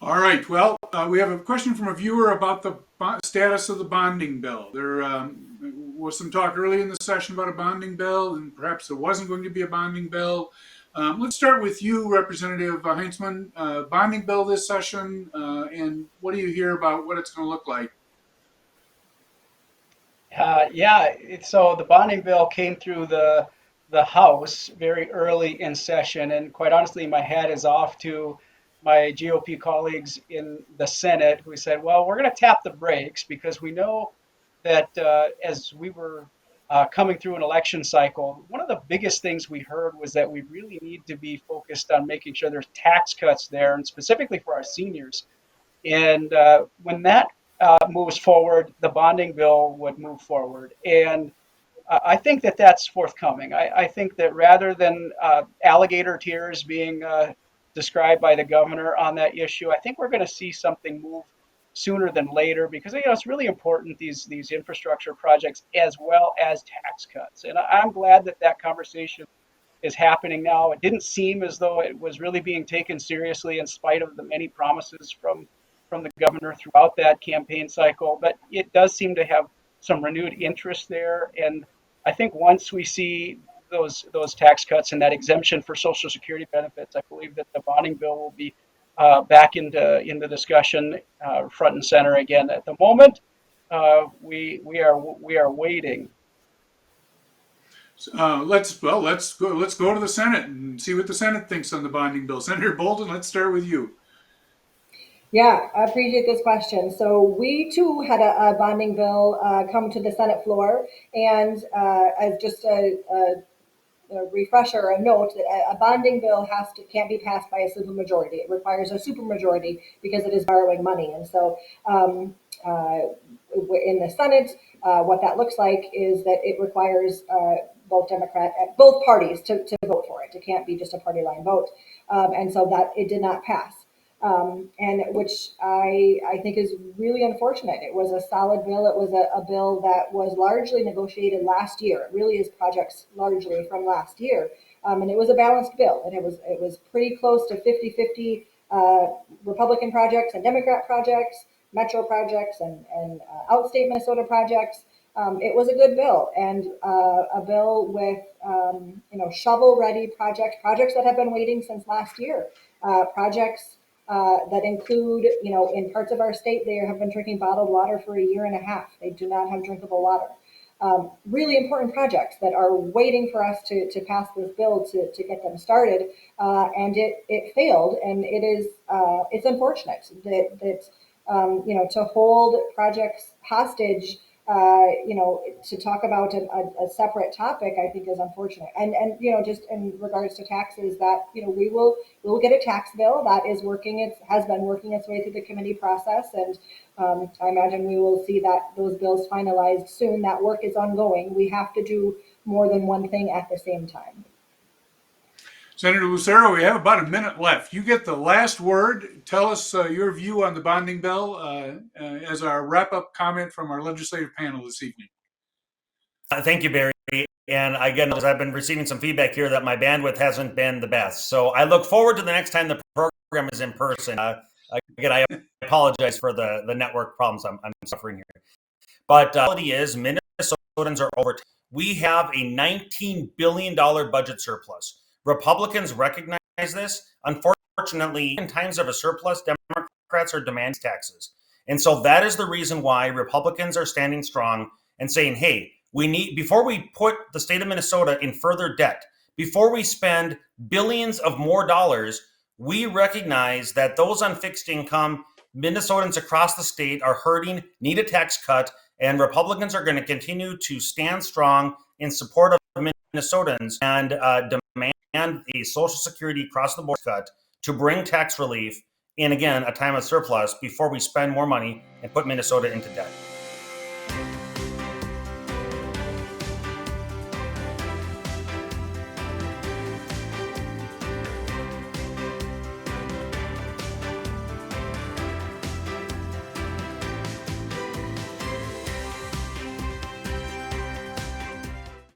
All right. Well, we have a question from a viewer about the status of the bonding bill. There was some talk early in the session about a bonding bill, and perhaps there wasn't going to be a bonding bill. Let's start with you, Representative Heintzeman. Bonding bill this session, and what do you hear about what it's going to look like? So the bonding bill came through the House very early in session, and quite honestly, my hat is off to my GOP colleagues in the Senate who said, "Well, we're going to tap the brakes because we know that as we were coming through an election cycle, one of the biggest things we heard was that we really need to be focused on making sure there's tax cuts there, and specifically for our seniors." And when that moves forward, the bonding bill would move forward. And I think that that's forthcoming. I think that rather than alligator tears being described by the governor on that issue, I think we're going to see something move sooner than later because it's really important these infrastructure projects as well as tax cuts. And I'm glad that that conversation is happening now. It didn't seem as though it was really being taken seriously in spite of the many promises from the governor throughout that campaign cycle, but it does seem to have some renewed interest there. And I think once we see those tax cuts and that exemption for Social Security benefits, I believe that the bonding bill will be back into discussion front and center again. At the moment, we are waiting. Let's go to the Senate and see what the Senate thinks on the bonding bill. Senator Boldon, let's start with you. Yeah, I appreciate this question. So we too had a bonding bill come to the Senate floor, and as just a refresher, a note that a bonding bill can't be passed by a simple majority. It requires a supermajority because it is borrowing money, and so in the Senate, what that looks like is that it requires both parties to vote for it. It can't be just a party line vote, and so that it did not pass. And which I think is really unfortunate. It was a solid bill. It was a bill that was largely negotiated last year. It really is projects largely from last year. And it was a balanced bill. And it was pretty close to 50-50 Republican projects and Democrat projects, Metro projects and outstate Minnesota projects. It was a good bill and a bill with shovel-ready projects that have been waiting since last year, projects that include, in parts of our state, they have been drinking bottled water for a year and a half. They do not have drinkable water. Really important projects that are waiting for us to pass this bill to get them started, and it failed, and it's unfortunate that to hold projects hostage, to talk about a separate topic, I think is unfortunate. And just in regards to taxes, that we'll get a tax bill that has been working its way through the committee process, and I imagine we will see those bills finalized soon. That work is ongoing. We have to do more than one thing at the same time. Senator Lucero, we have about a minute left. You get the last word. Tell us your view on the bonding bill as our wrap-up comment from our legislative panel this evening. Thank you, Barry. And again, I've been receiving some feedback here that my bandwidth hasn't been the best. So I look forward to the next time the program is in person. Again, I apologize for the network problems I'm suffering here. But the reality is Minnesotans are over. We have a $19 billion budget surplus. Republicans recognize this. Unfortunately, in times of a surplus, Democrats are demanding taxes. And so that is the reason why Republicans are standing strong and saying, hey, before we put the state of Minnesota in further debt, before we spend billions of more dollars, we recognize that those on fixed income, Minnesotans across the state are hurting, need a tax cut, and Republicans are going to continue to stand strong in support of Minnesotans and demand a Social Security across the board cut to bring tax relief in, again, a time of surplus before we spend more money and put Minnesota into debt.